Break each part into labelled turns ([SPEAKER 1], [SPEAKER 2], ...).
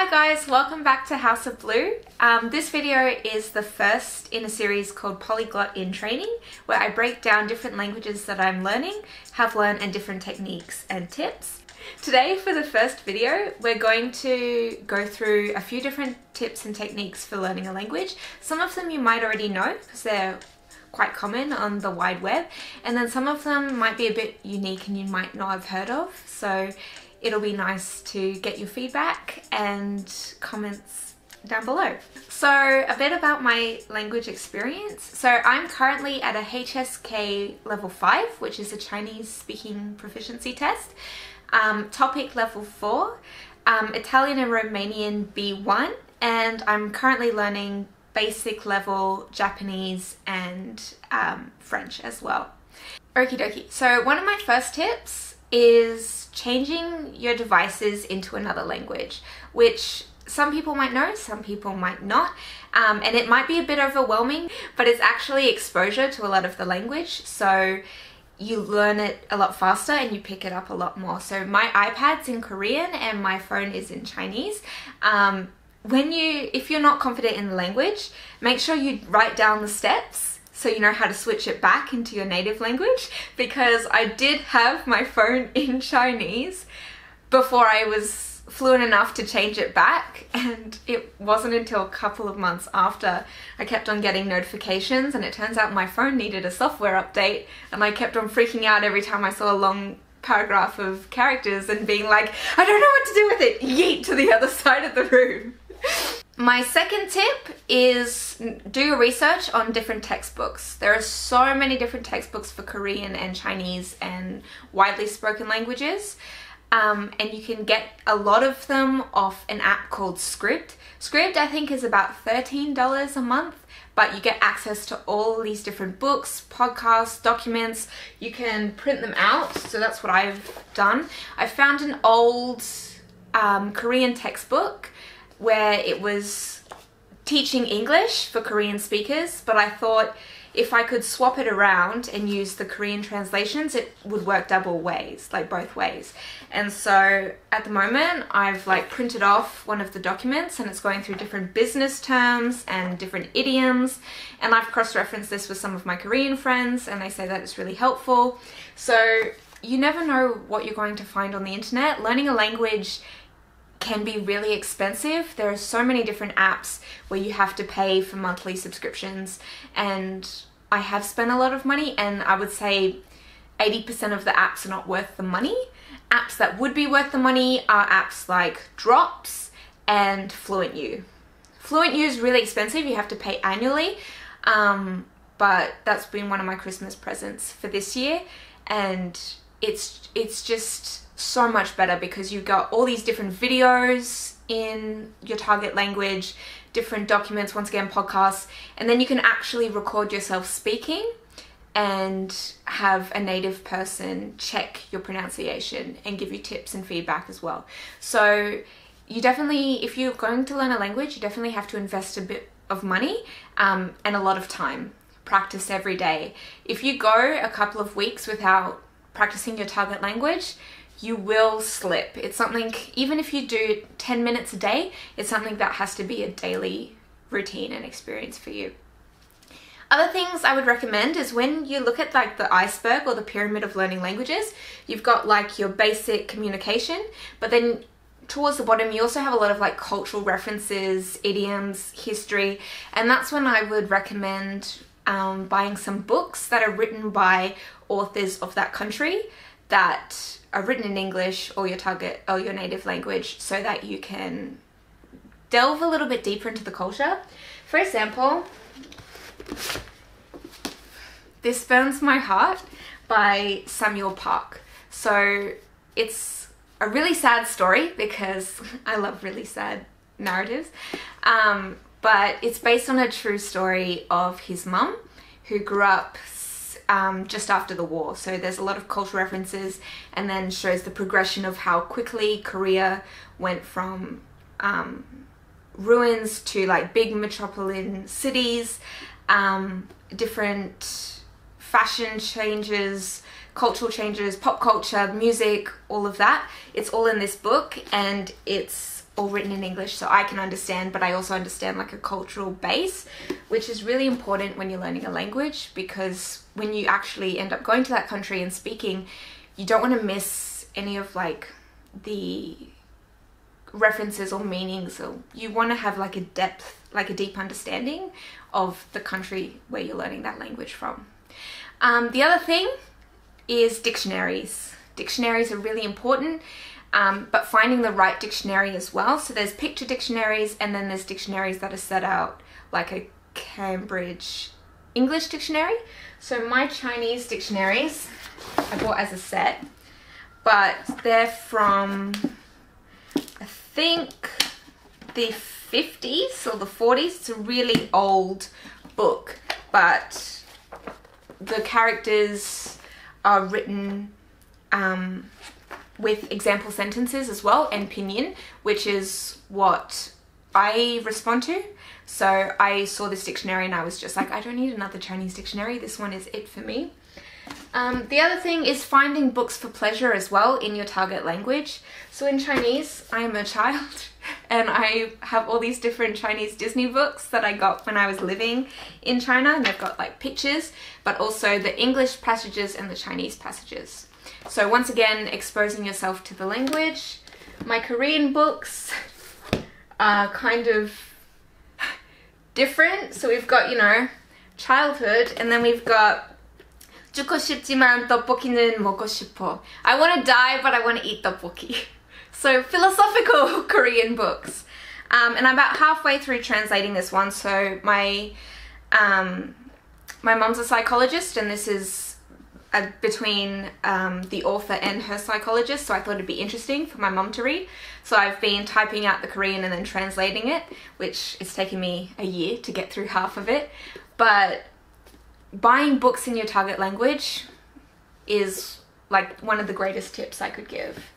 [SPEAKER 1] Hi guys, welcome back to House of BLU. This video is the first in a series called Polyglot in Training, where I break down different languages that I'm learning, have learned, and different techniques and tips. Today, for the first video, we're going to go through a few different tips and techniques for learning a language. Some of them you might already know because they're quite common on the wide web, and then some of them might be a bit unique and you might not have heard of. So it'll be nice to get your feedback and comments down below. So a bit about my language experience. So I'm currently at a HSK level 5, which is a Chinese speaking proficiency test. Topic level 4, Italian and Romanian B1, and I'm currently learning basic level Japanese and French as well. Okie dokie. So one of my first tips is changing your devices into another language, which some people might know, some people might not, and it might be a bit overwhelming, but it's actually exposure to a lot of the language, so you learn it a lot faster and you pick it up a lot more. So my iPad's in Korean and my phone is in Chinese. If you're not confident in the language, make sure you write down the steps so you know how to switch it back into your native language, because I did have my phone in Chinese before I was fluent enough to change it back, and it wasn't until a couple of months after I kept on getting notifications, and it turns out my phone needed a software update, and I kept on freaking out every time I saw a long paragraph of characters and being like, I don't know what to do with it, yeet to the other side of the room. My second tip is do your research on different textbooks. There are so many different textbooks for Korean and Chinese and widely spoken languages, and you can get a lot of them off an app called Script. Script, I think, is about $13 a month, but you get access to all these different books, podcasts, documents. You can print them out, so that's what I've done. I found an old Korean textbook where it was teaching English for Korean speakers, but I thought if I could swap it around and use the Korean translations, it would work double ways, like both ways. And so at the moment, I've printed off one of the documents and it's going through different business terms and different idioms. And I've cross-referenced this with some of my Korean friends and they say that it's really helpful. So you never know what you're going to find on the internet. Learning a language can be really expensive. There are so many different apps where you have to pay for monthly subscriptions, and I have spent a lot of money, and I would say 80% of the apps are not worth the money. Apps that would be worth the money are apps like Drops and Fluent U. Fluent U is really expensive, you have to pay annually, but that's been one of my Christmas presents for this year, and it's just so much better because you've got all these different videos in your target language, different documents, once again podcasts, and then you can actually record yourself speaking and have a native person check your pronunciation and give you tips and feedback as well. So you definitely, if you're going to learn a language, you definitely have to invest a bit of money and a lot of time. Practice every day. If you go a couple of weeks without practicing your target language, you will slip. It's something, even if you do 10 minutes a day, it's something that has to be a daily routine and experience for you. Other things I would recommend is when you look at the iceberg or the pyramid of learning languages, you've got your basic communication, but then towards the bottom you also have a lot of cultural references, idioms, history, and that's when I would recommend buying some books that are written by authors of that country that are written in English or your target or your native language, so that you can delve a little bit deeper into the culture. For example, This Burns My Heart by Samuel Park. So it's a really sad story because I love really sad narratives, but it's based on a true story of his mum who grew up just after the war. So there's a lot of cultural references, and then shows the progression of how quickly Korea went from ruins to big metropolitan cities, different fashion changes, cultural changes, pop culture, music, all of that. It's all in this book, and it's all written in English so I can understand, but I also understand like a cultural base, which is really important when you're learning a language, because when you actually end up going to that country and speaking, you don't want to miss any of like the references or meanings, or you want to have like a depth, like a deep understanding of the country where you're learning that language from. The other thing is dictionaries. Dictionaries are really important, but finding the right dictionary as well. So there's picture dictionaries, and then there's dictionaries that are set out like a Cambridge English dictionary. So my Chinese dictionaries I bought as a set, but they're from, I think, the 50s or the 40s. It's a really old book, but the characters are written with example sentences as well, and pinyin, which is what I respond to. So I saw this dictionary and I was just like, I don't need another Chinese dictionary. This one is it for me. The other thing is finding books for pleasure as well in your target language. So in Chinese, I am a child and I have all these different Chinese Disney books that I got when I was living in China, and they've got like pictures, but also the English passages and the Chinese passages. So once again, exposing yourself to the language. My Korean books are kind of different. So we've got, you know, childhood, and then we've got 죽고 싶지만 떡볶이는 먹고 싶어. I want to die, but I want to eat 떡볶이. So philosophical Korean books. And I'm about halfway through translating this one. So my mom's a psychologist, and this is between the author and her psychologist, so I thought it'd be interesting for my mom to read. So I've been typing out the Korean and then translating it, which is taking me a year to get through half of it. But buying books in your target language is like one of the greatest tips I could give.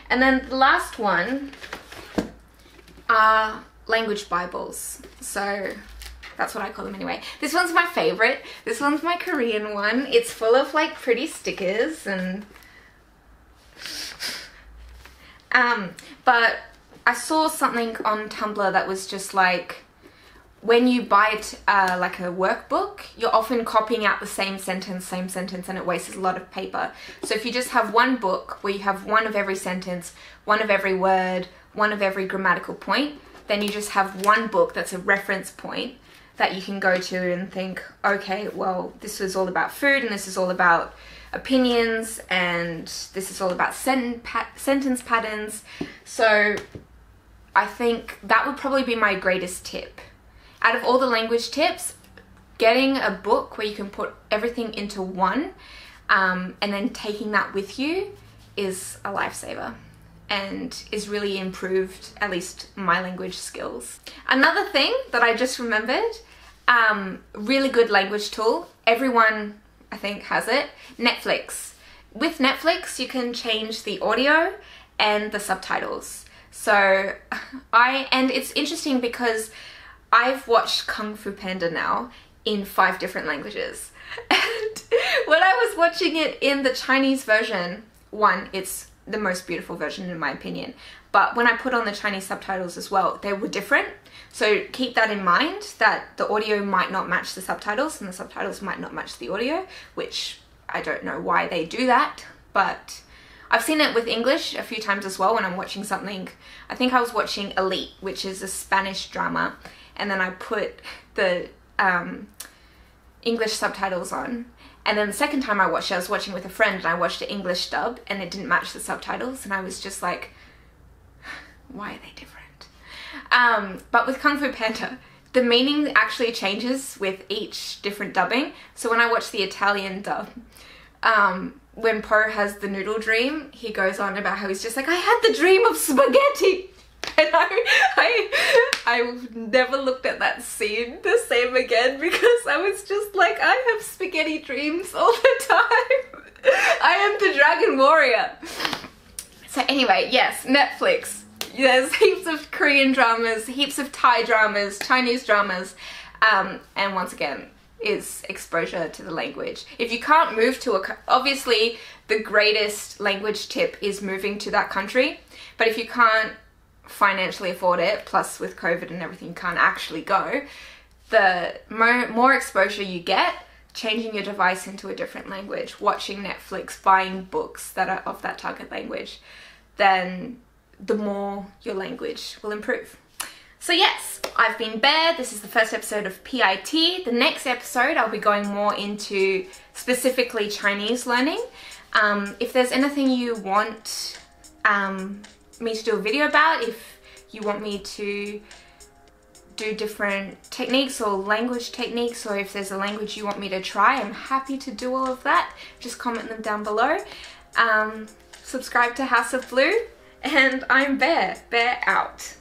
[SPEAKER 1] And then the last one are language Bibles. So that's what I call them anyway. This one's my favorite. This one's my Korean one. It's full of like pretty stickers and but I saw something on Tumblr that was just like, when you buy it like a workbook, you're often copying out the same sentence, and it wastes a lot of paper. So if you just have one book where you have one of every sentence, one of every word, one of every grammatical point, then you just have one book that's a reference point that you can go to and think, okay, well, this is all about food, and this is all about opinions, and this is all about sentence patterns. So I think that would probably be my greatest tip. Out of all the language tips, getting a book where you can put everything into one and then taking that with you is a lifesaver and is really improved, at least my language skills. Another thing that I just remembered, really good language tool, everyone I think has it, Netflix. With Netflix you can change the audio and the subtitles. So and it's interesting because I've watched Kung Fu Panda now in 5 different languages. And when I was watching it in the Chinese version, one, it's the most beautiful version in my opinion. But when I put on the Chinese subtitles as well, they were different. So keep that in mind, that the audio might not match the subtitles and the subtitles might not match the audio, which I don't know why they do that, but I've seen it with English a few times as well when I'm watching something. I think I was watching Elite, which is a Spanish drama, and then I put the English subtitles on. And then the second time I watched it, I was watching with a friend and I watched the English dub and it didn't match the subtitles, and I was just like, why are they different? But with Kung Fu Panda, the meaning actually changes with each different dubbing. So when I watch the Italian dub, when Po has the noodle dream, he goes on about how he's just like, I had the dream of spaghetti. And I never looked at that scene the same again, because I was just like, I have spaghetti dreams all the time. I am the Dragon Warrior. So anyway, yes, Netflix. There's heaps of Korean dramas, heaps of Thai dramas, Chinese dramas, and once again, is exposure to the language. If you can't move to obviously the greatest language tip is moving to that country, but if you can't financially afford it, plus with COVID and everything, you can't actually go, the more exposure you get, changing your device into a different language, watching Netflix, buying books that are of that target language, then the more your language will improve. So yes, I've been Bear. This is the first episode of PIT. The next episode, I'll be going more into specifically Chinese learning. If there's anything you want me to do a video about, if you want me to do different techniques or language techniques, or if there's a language you want me to try, I'm happy to do all of that. Just comment them down below. Subscribe to House of BLU, and I'm Bear. Bear out.